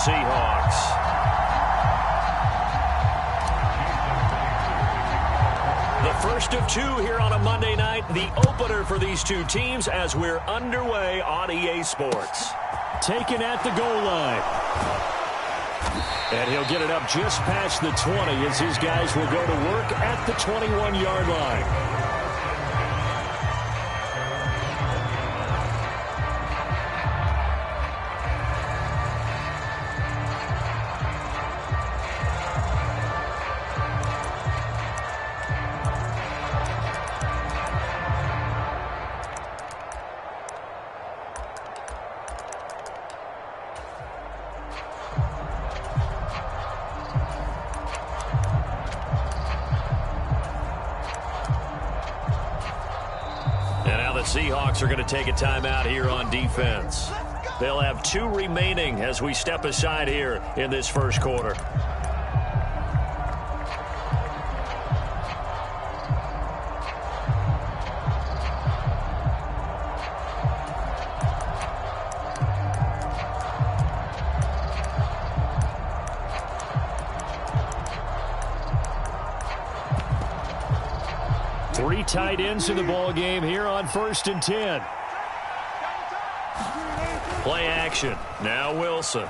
Seahawks. The first of two here on a Monday night, the opener for these two teams as we're underway on EA Sports. Taken at the goal line. And he'll get it up just past the 20 as his guys will go to work at the 21-yard line. Seahawks are going to take a timeout here on defense. They'll have 2 remaining as we step aside here in this first quarter. Three tight ends in the ball game here on 1st and 10. Play action. Now Wilson.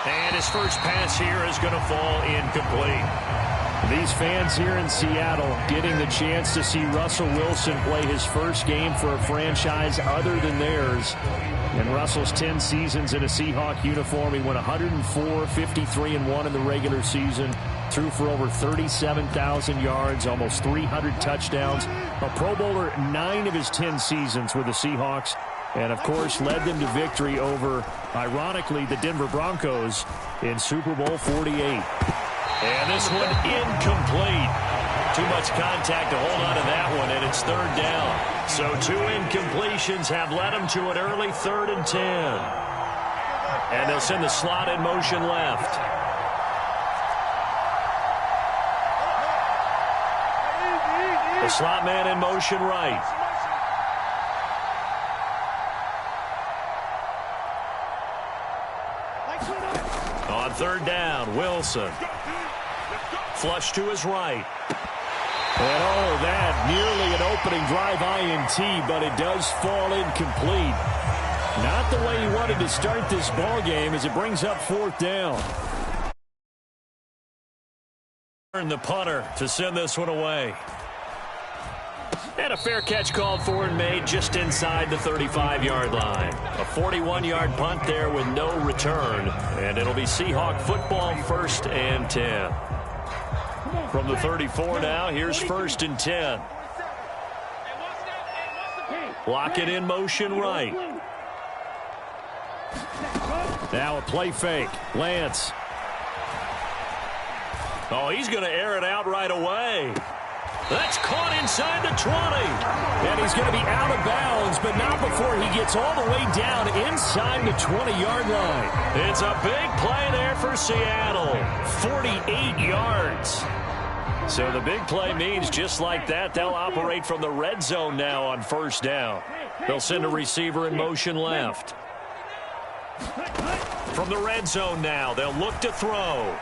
And his first pass here is going to fall incomplete. These fans here in Seattle getting the chance to see Russell Wilson play his first game for a franchise other than theirs. In Russell's 10 seasons in a Seahawk uniform, he went 104, 53-1 in the regular season. Threw for over 37,000 yards, almost 300 touchdowns. A Pro Bowler 9 of his 10 seasons with the Seahawks. And, of course, led them to victory over, ironically, the Denver Broncos in Super Bowl 48. And this one incomplete. Too much contact to hold on to that one, and it's 3rd down. So 2 incompletions have led them to an early 3rd and 10. And they'll send the slot in motion left. The slot man in motion right. On 3rd down, Wilson. Flush to his right. And oh, that nearly an opening drive INT, but it does fall incomplete. Not the way he wanted to start this ball game as it brings up 4th down. And the punter to send this one away. And a fair catch called for and made just inside the 35-yard line. A 41-yard punt there with no return. And it'll be Seahawk football 1st and 10. From the 34 now, here's 1st and 10. Block it in motion right. Now a play fake. Lance. Oh, he's going to air it out right away. That's caught inside the 20. And he's going to be out of bounds, but not before he gets all the way down inside the 20-yard line. It's a big play there for Seattle. 48 yards. So the big play means just like that, they'll operate from the red zone now on 1st down. They'll send a receiver in motion left. From the red zone now, they'll look to throw.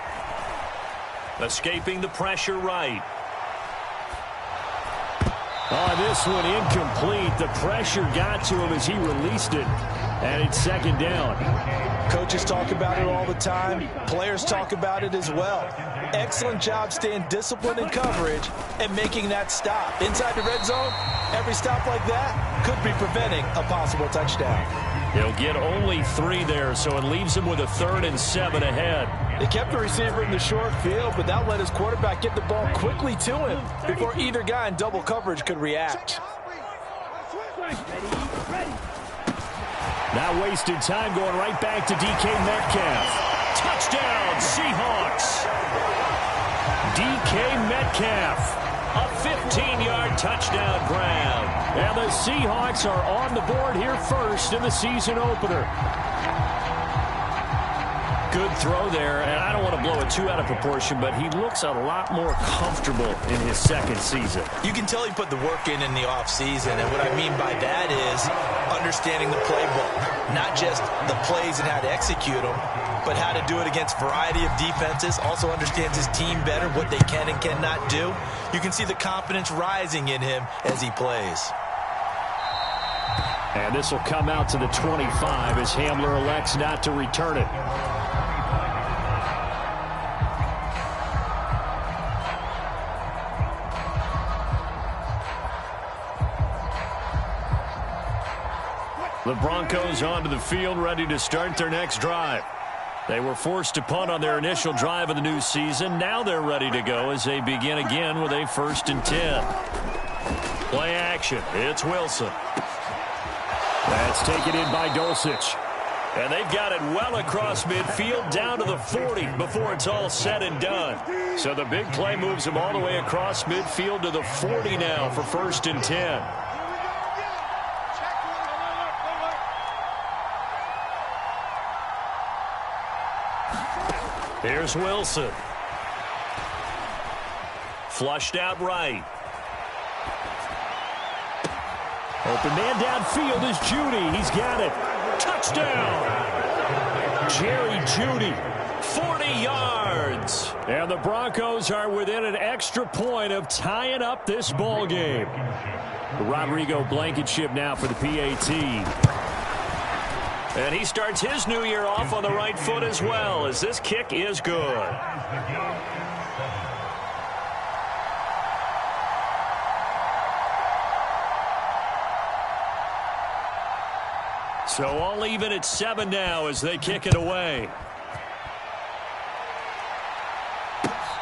Escaping the pressure right. Oh, this one incomplete. The pressure got to him as he released it. And it's 2nd down. Coaches talk about it all the time. Players talk about it as well. Excellent job staying disciplined in coverage and making that stop. Inside the red zone, every stop like that could be preventing a possible touchdown. He'll get only 3 there, so it leaves him with a 3rd and 7 ahead. They kept the receiver in the short field, but that let his quarterback get the ball quickly to him before either guy in double coverage could react. Not wasted time, going right back to DK Metcalf. Touchdown, Seahawks. DK Metcalf. A 15-yard touchdown grab. And the Seahawks are on the board here first in the season opener. Good throw there, and I don't want to blow it too out of proportion, but he looks a lot more comfortable in his second season. You can tell he put the work in the offseason, and what I mean by that is understanding the playbook. Not just the plays and how to execute them, but how to do it against a variety of defenses. Also understands his team better, what they can and cannot do. You can see the confidence rising in him as he plays. And this will come out to the 25 as Hamler elects not to return it. The Broncos onto the field, ready to start their next drive. They were forced to punt on their initial drive of the new season. Now they're ready to go as they begin again with a 1st and 10. Play action. It's Wilson. That's taken in by Dulcich. And they've got it well across midfield down to the 40 before it's all said and done. So the big play moves them all the way across midfield to the 40 now for 1st and 10. Here's Wilson. Flushed out right. Open man downfield is Judy. He's got it. Touchdown. Jerry Judy. 40 yards. And the Broncos are within an extra point of tying up this ball game. Rodrigo Blankenship now for the PAT. And he starts his new year off on the right foot as well, as this kick is good. So all even at 7 now as they kick it away.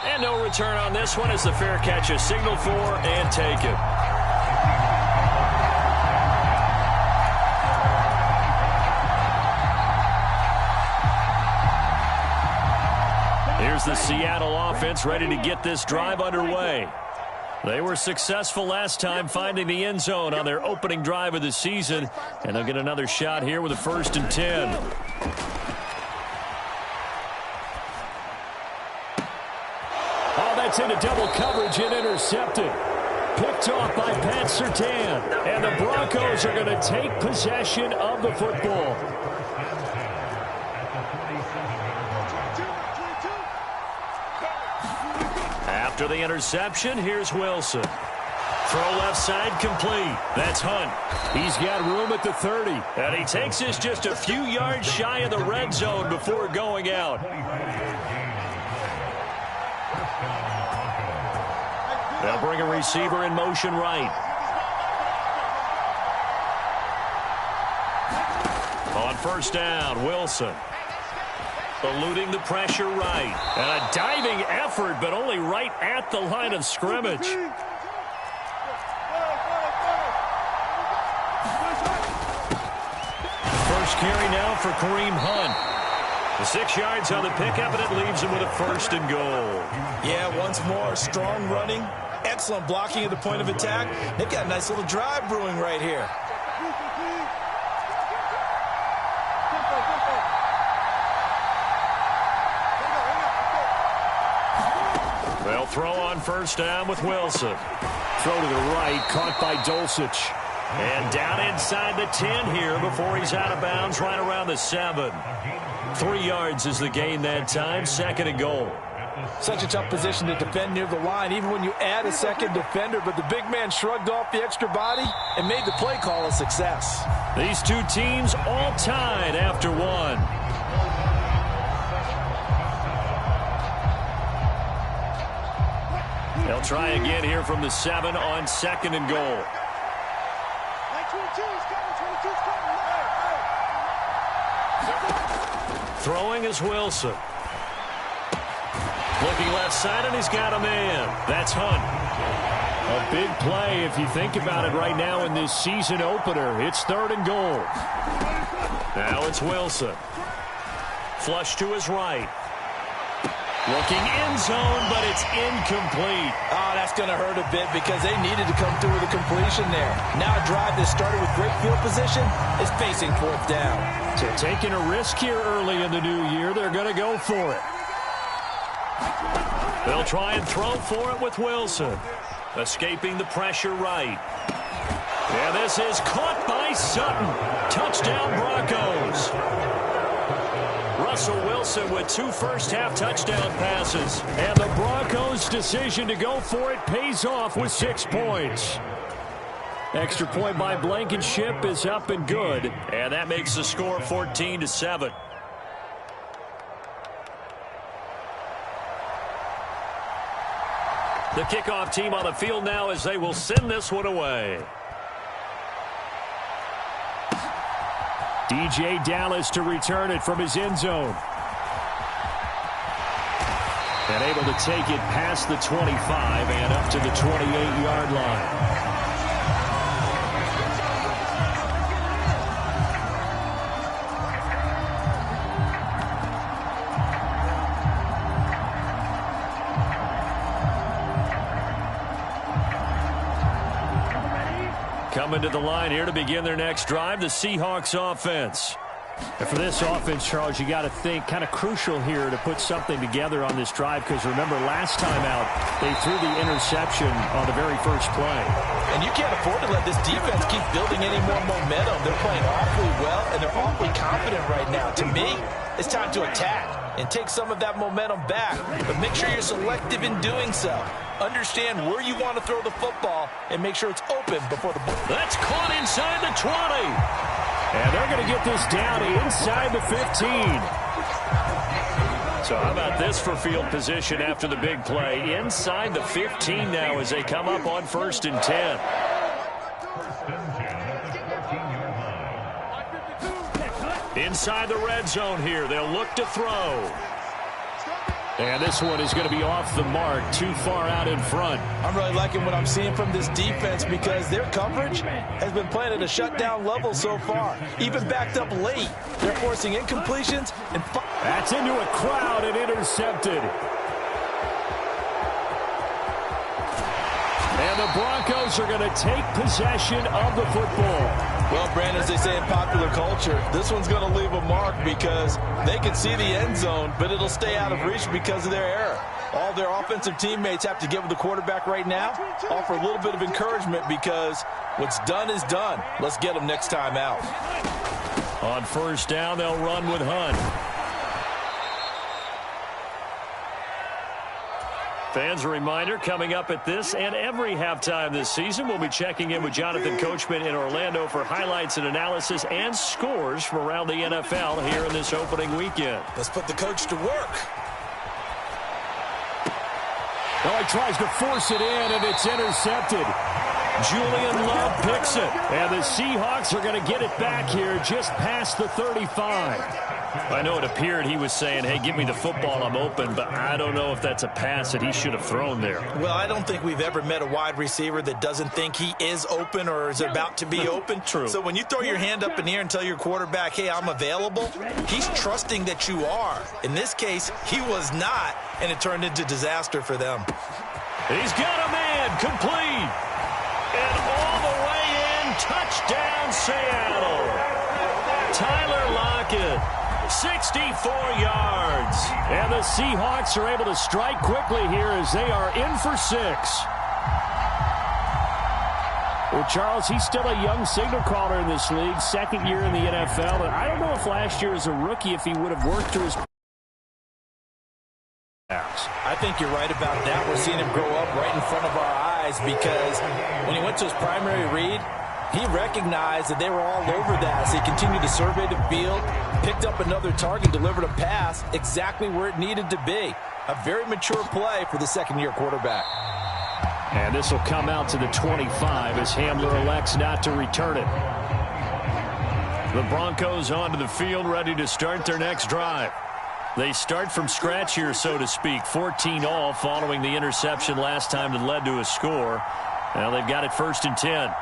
And no return on this one as the fair catch is signaled for and taken. Here's the Seattle offense ready to get this drive underway. They were successful last time finding the end zone on their opening drive of the season, and they'll get another shot here with a 1st and 10. Oh, that's into double coverage and intercepted. Picked off by Pat Surtain, and the Broncos are going to take possession of the football. After the interception, here's Wilson. Throw left side complete. That's Hunt. He's got room at the 30. And he takes this just a few yards shy of the red zone before going out. They'll bring a receiver in motion right. On 1st down, Wilson. Eluding the pressure right. And a diving effort, but only right at the line of scrimmage. First carry now for Kareem Hunt. The 6 yards on the pickup, and it leaves him with a 1st and goal. Yeah, once more, strong running, excellent blocking at the point of attack. They've got a nice little drive brewing right here. They'll throw on 1st down with Wilson. Throw to the right, caught by Dulcich. And down inside the 10 here before he's out of bounds right around the 7. 3 yards is the gain that time, 2nd and goal. Such a tough position to defend near the line, even when you add a second defender, but the big man shrugged off the extra body and made the play call a success. These two teams all tied after 1. They'll try again here from the 7 on 2nd and goal. Throwing is Wilson. Looking left side, and he's got a man. That's Hunt. A big play if you think about it right now in this season opener. It's 3rd and goal. Now it's Wilson. Flush to his right. Looking end zone, but it's incomplete. Oh, that's going to hurt a bit because they needed to come through with a completion there. Now a drive that started with great field position is facing fourth down. So taking a risk here early in the new year, they're going to go for it. They'll try and throw for it with Wilson. Escaping the pressure right. And this is caught by Sutton. Touchdown Broncos. Russell Wilson with 2 first-half touchdown passes. And the Broncos' decision to go for it pays off with 6 points. Extra point by Blankenship is up and good. And that makes the score 14-7. The kickoff team on the field now as they will send this one away. DJ Dallas to return it from his end zone. And able to take it past the 25 and up to the 28-yard line. Coming to the line here to begin their next drive, the Seahawks offense. And for this offense, Charles, you got to think kind of crucial here to put something together on this drive because remember last time out they threw the interception on the very first play. And you can't afford to let this defense keep building any more momentum. They're playing awfully well and they're awfully confident right now. To me, it's time to attack and take some of that momentum back, but make sure you're selective in doing so. Understand where you want to throw the football and make sure it's open before the ball. That's caught inside the 20. And they're going to get this down inside the 15. So how about this for field position after the big play? Inside the 15 now as they come up on 1st and 10. Inside the red zone here. They'll look to throw. And this one is going to be off the mark, too far out in front. I'm really liking what I'm seeing from this defense because their coverage has been playing at a shutdown level so far. Even backed up late, they're forcing incompletions. And that's into a crowd and intercepted. And the Broncos are going to take possession of the football. Well, Brandon, as they say in popular culture, this one's going to leave a mark because they can see the end zone, but it'll stay out of reach because of their error. All their offensive teammates have to give the quarterback right now, offer a little bit of encouragement because what's done is done. Let's get them next time out. On 1st down, they'll run with Hunt. Fans, a reminder, coming up at this and every halftime this season, we'll be checking in with Jonathan Coachman in Orlando for highlights and analysis and scores from around the NFL here in this opening weekend. Let's put the coach to work. Oh, he tries to force it in, and it's intercepted. Julian Love picks it. And the Seahawks are going to get it back here just past the 35. I know it appeared he was saying, hey, give me the football, I'm open, but I don't know if that's a pass that he should have thrown there. Well, I don't think we've ever met a wide receiver that doesn't think he is open or is about to be open. True. So when you throw your hand up in the air and tell your quarterback, hey, I'm available, he's trusting that you are. In this case, he was not, and it turned into disaster for them. He's got a man, complete. And all the way in, touchdown Seattle. Tyler Lockett. 64 yards. And the Seahawks are able to strike quickly here as they are in for 6. Well, Charles, he's still a young signal caller in this league, 2nd year in the NFL. And I don't know if last year as a rookie if he would have worked through his... I think you're right about that. We're seeing him grow up right in front of our eyes because when he went to his primary read, he recognized that they were all over that as he continued to survey the field, picked up another target, delivered a pass exactly where it needed to be. A very mature play for the 2nd-year quarterback. And this will come out to the 25 as Hamler elects not to return it. The Broncos onto the field, ready to start their next drive. They start from scratch here, so to speak, 14-all following the interception last time that led to a score. Now they've got it 1st and 10.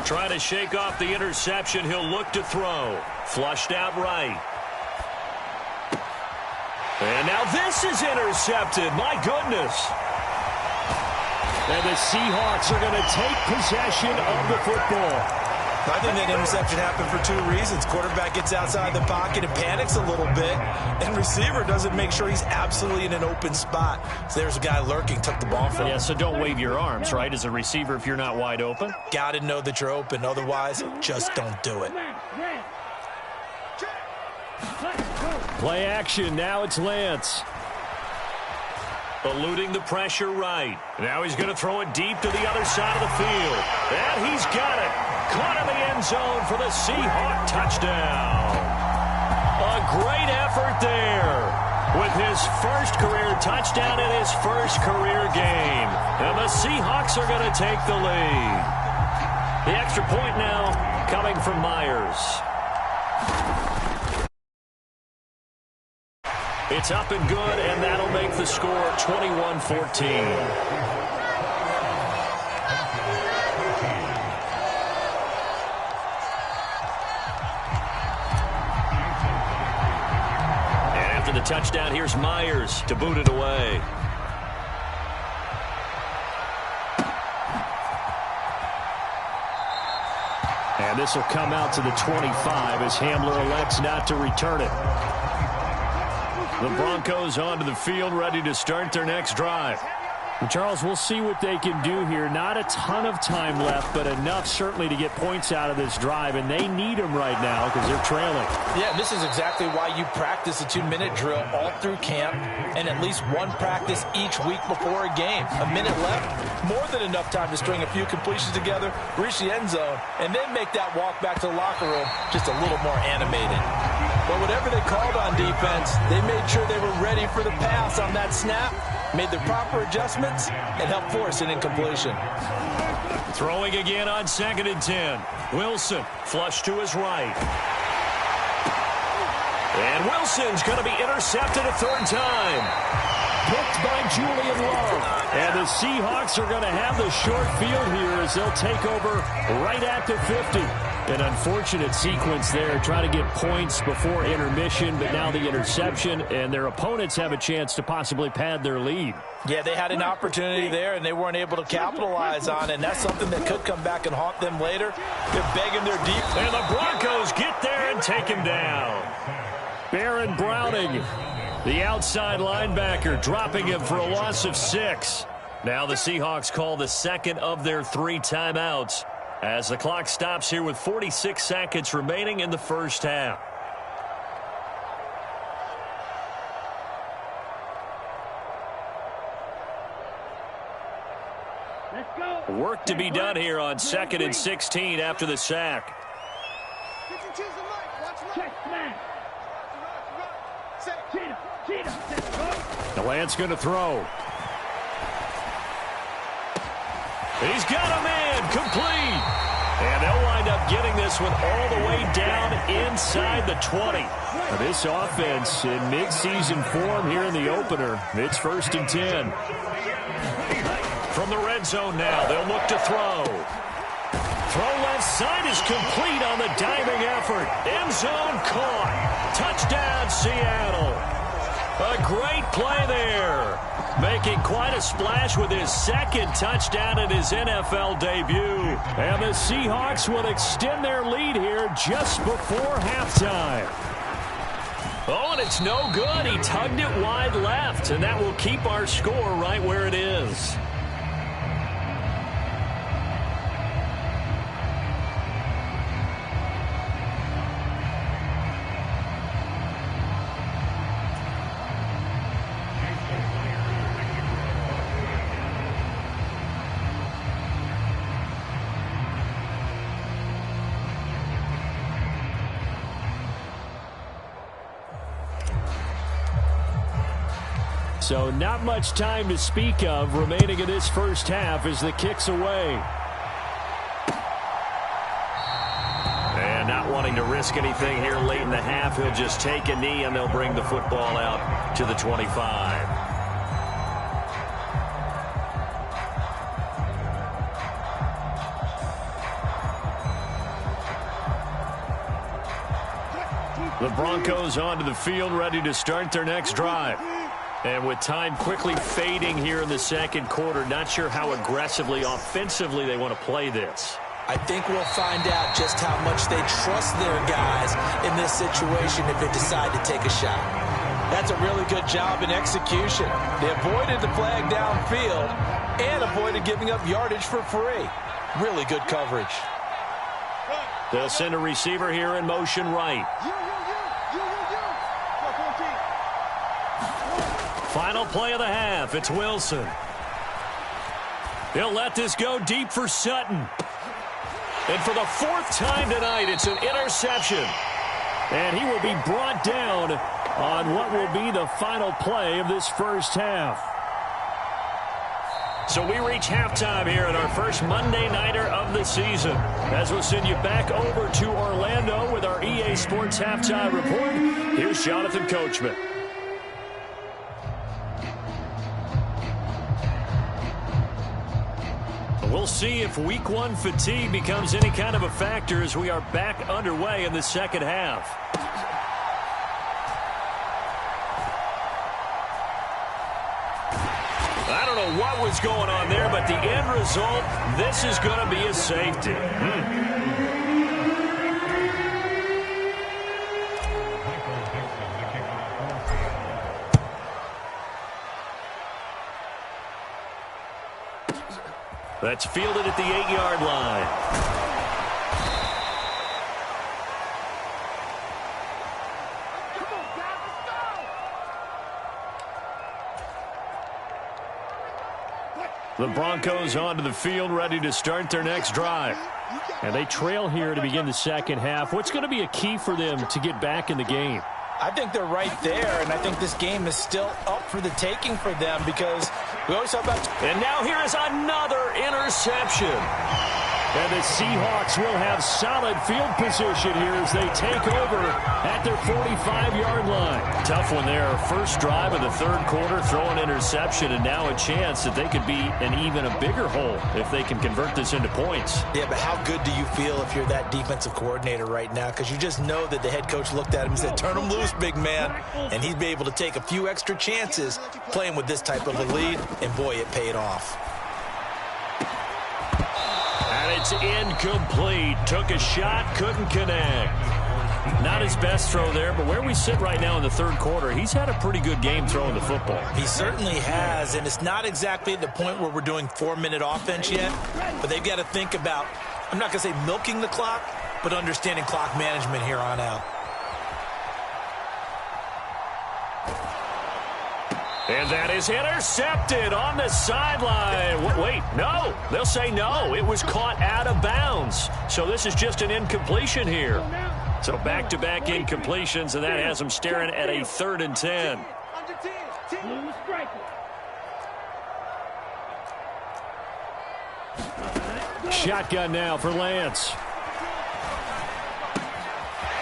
Trying to shake off the interception. He'll look to throw. Flushed out right. And now this is intercepted. My goodness. And the Seahawks are going to take possession of the football. I think that interception happened for two reasons. Quarterback gets outside the pocket and panics a little bit, and receiver doesn't make sure he's absolutely in an open spot. So there's a guy lurking, took the ball from him. Yeah, so don't wave your arms, right, as a receiver if you're not wide open. Got to know that you're open. Otherwise, just don't do it. Play action. Now it's Lance. Eluding the pressure right. Now he's going to throw it deep to the other side of the field. And he's got it. Caught in the end zone for the Seahawk touchdown. A great effort there with his first career touchdown in his first career game. And the Seahawks are going to take the lead. The extra point now coming from Myers. It's up and good, and that'll make the score 21-14. And after the touchdown, here's Myers to boot it away. And this will come out to the 25 as Hamler elects not to return it. The Broncos onto the field, ready to start their next drive. And Charles, we'll see what they can do here. Not a ton of time left, but enough certainly to get points out of this drive, and they need them right now because they're trailing. Yeah, this is exactly why you practice a 2-minute drill all through camp and at least one practice each week before a game. A minute left, more than enough time to string a few completions together, reach the end zone, and then make that walk back to the locker room just a little more animated. But whatever they called on defense, they made sure they were ready for the pass on that snap, made the proper adjustments, and helped force an incompletion. Throwing again on 2nd and 10. Wilson flush to his right. And Wilson's going to be intercepted a third time. Picked by Julian Love. And the Seahawks are going to have the short field here as they'll take over right at the 50. An unfortunate sequence there, trying to get points before intermission, but now the interception, and their opponents have a chance to possibly pad their lead. Yeah, they had an opportunity there, and they weren't able to capitalize on it, and that's something that could come back and haunt them later. They're begging their deep. And the Broncos get there and take him down. Baron Browning, the outside linebacker, dropping him for a loss of 6. Now the Seahawks call the second of their 3 timeouts as the clock stops here with 46 seconds remaining in the first half. Work to be done here on 2nd and 16 after the sack. The Lance going to throw. He's got a man complete. And they'll wind up getting this one all the way down inside the 20. Now this offense in midseason form here in the opener. It's 1st and 10. From the red zone now, they'll look to throw. Throw left side is complete on the diving effort. End zone caught. Touchdown, Seattle. A great play there. Making quite a splash with his second touchdown in his NFL debut. And the Seahawks will extend their lead here just before halftime. Oh, and it's no good. He tugged it wide left, and that will keep our score right where it is. So not much time to speak of remaining in this first half as the kick's away. And not wanting to risk anything here late in the half, he'll just take a knee and they'll bring the football out to the 25. The Broncos onto the field, ready to start their next drive. And with time quickly fading here in the second quarter, not sure how aggressively, offensively they want to play this. I think we'll find out just how much they trust their guys in this situation if they decide to take a shot. That's a really good job in execution. They avoided the flag downfield and avoided giving up yardage for free. Really good coverage. They'll send a receiver here in motion right. Final play of the half. It's Wilson. He'll let this go deep for Sutton. And for the fourth time tonight, it's an interception. And he will be brought down on what will be the final play of this first half. So we reach halftime here in our first Monday Nighter of the season. As we'll send you back over to Orlando with our EA Sports Halftime Report, here's Jonathan Coachman. We'll see if week one fatigue becomes any kind of a factor as we are back underway in the second half. I don't know what was going on there, but the end result, this is going to be a safety. That's fielded at the 8-yard line. The Broncos onto the field, ready to start their next drive. And they trail here to begin the second half. What's going to be a key for them to get back in the game? I think they're right there, and I think this game is still up for the taking for them because we always talk about... And now here is another interception. And the Seahawks will have solid field position here as they take over at their 45-yard line. Tough one there. First drive of the third quarter, throw an interception, and now a chance that they could be in even a bigger hole if they can convert this into points. Yeah, but how good do you feel if you're that defensive coordinator right now? Because you just know that the head coach looked at him and said, turn him loose, big man. And he'd be able to take a few extra chances playing with this type of a lead, and boy, it paid off. And it's incomplete. Took a shot, couldn't connect. Not his best throw there, but where we sit right now in the third quarter, he's had a pretty good game throwing the football. He certainly has, and it's not exactly at the point where we're doing 4-minute offense yet, but they've got to think about, I'm not going to say milking the clock, but understanding clock management here on out. And that is intercepted on the sideline. Wait, no. They'll say no. It was caught out of bounds. So this is just an incompletion here. So back-to-back incompletions, and that has them staring at a 3rd and 10. Shotgun now for Lance.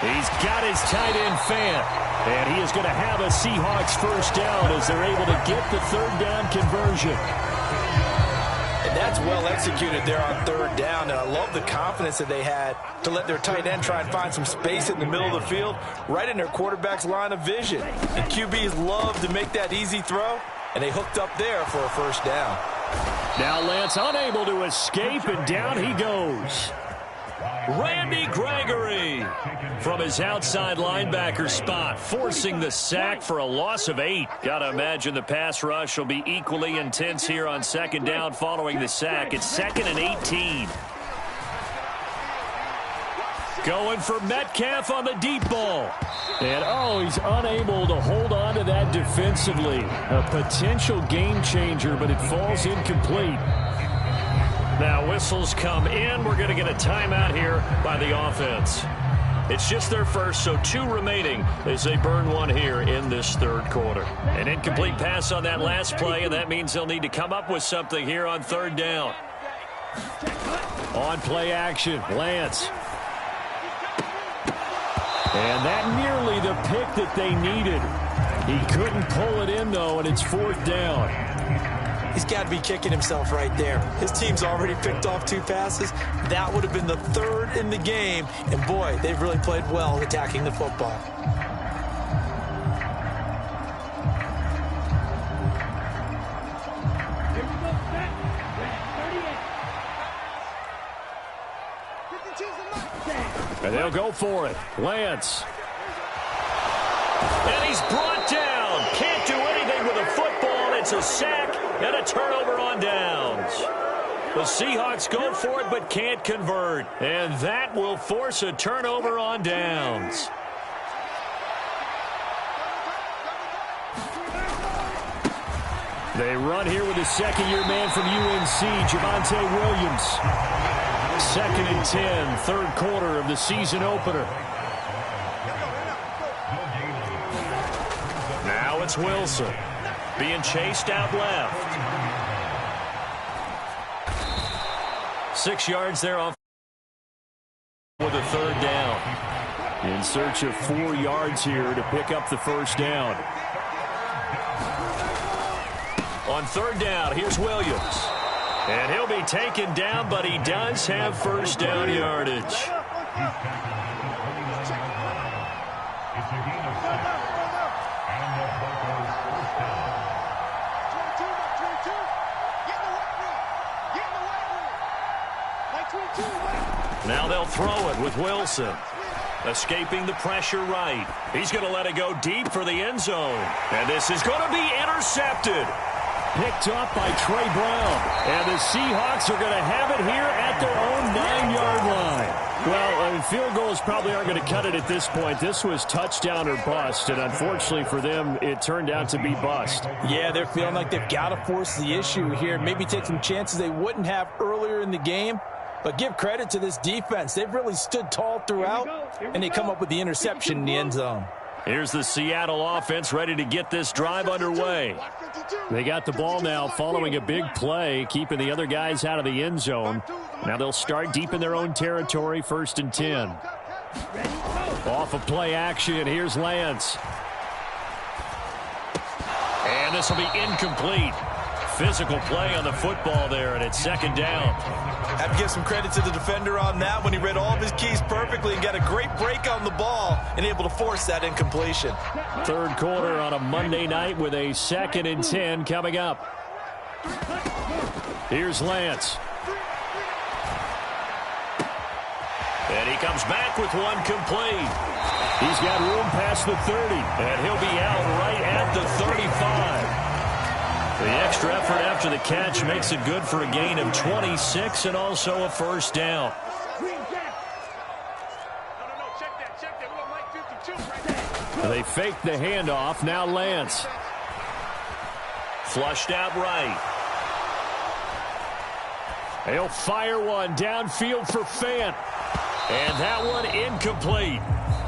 He's got his tight end Fant. And he is going to have a Seahawks first down as they're able to get the 3rd down conversion. And that's well executed there on 3rd down. And I love the confidence that they had to let their tight end try and find some space in the middle of the field, right in their quarterback's line of vision. And QBs love to make that easy throw, and they hooked up there for a first down. Now Lance unable to escape, and down he goes. Randy Gregory from his outside linebacker spot, forcing the sack for a loss of 8. Got to imagine the pass rush will be equally intense here on 2nd down following the sack. It's 2nd and 18. Going for Metcalf on the deep ball. And, he's unable to hold on to that defensively. A potential game changer, but it falls incomplete. Now whistles come in. We're going to get a timeout here by the offense. It's just their first, so 2 remaining as they burn 1 here in this 3rd quarter. An incomplete pass on that last play, and that means they'll need to come up with something here on 3rd down. On play action, Lance. And that nearly the pick that they needed. He couldn't pull it in, though, and it's 4th down. He's got to be kicking himself right there. His team's already picked off 2 passes. That would have been the 3rd in the game. And, boy, they've really played well attacking the football. And they'll go for it. Lance. And he's brought down. Can't do anything with a football. It's a sack and a turnover on downs. The Seahawks go for it but can't convert. And that will force a turnover on downs. They run here with a second-year man from UNC, Javonte Williams. 2nd and 10, 3rd quarter of the season opener. Now it's Wilson being chased out left. 6 yards there off with a 3rd down. In search of 4 yards here to pick up the 1st down. On 3rd down, here's Williams. And he'll be taken down, but he does have 1st down yardage. Now they'll throw it with Wilson. Escaping the pressure right. He's going to let it go deep for the end zone. And this is going to be intercepted. Picked up by Trey Brown. And the Seahawks are going to have it here at their own 9-yard line. Well, field goals probably aren't going to cut it at this point. This was touchdown or bust, and unfortunately for them, it turned out to be bust. Yeah, they're feeling like they've got to force the issue here. Maybe take some chances they wouldn't have earlier in the game. But give credit to this defense. They've really stood tall throughout, and they come up with the interception in the end zone. Here's the Seattle offense ready to get this drive underway. They got the ball now following a big play, keeping the other guys out of the end zone. Now they'll start deep in their own territory, 1st and 10. Off of play action, here's Lance. And this will be incomplete. Physical play on the football there, and it's 2nd down. Have to give some credit to the defender on that when he read all of his keys perfectly and got a great break on the ball and able to force that incompletion. 3rd quarter on a Monday night with a 2nd and 10 coming up. Here's Lance. And he comes back with one complete. He's got room past the 30. And he'll be out right at the 35. The extra effort after the catch makes it good for a gain of 26 and also a 1st down. They fake the handoff. Now Lance. Flushed out right. They'll fire one downfield for Fant. And that one incomplete.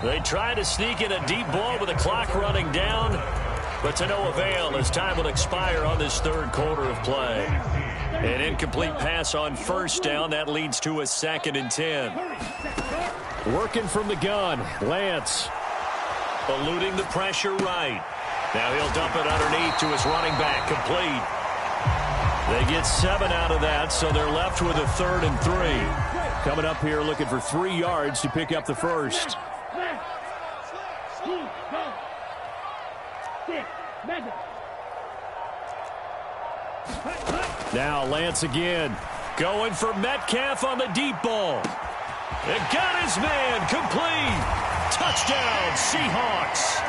They try to sneak in a deep ball with the clock running down, but to no avail as time will expire on this 3rd quarter of play. An incomplete pass on 1st down. That leads to a 2nd and 10. Working from the gun. Lance. Eluding the pressure right. Now he'll dump it underneath to his running back. Complete. They get 7 out of that, so they're left with a 3rd and 3. Coming up here looking for 3 yards to pick up the 1st. Now Lance again. Going for Metcalf on the deep ball. It got his man. Complete. Touchdown, Seahawks.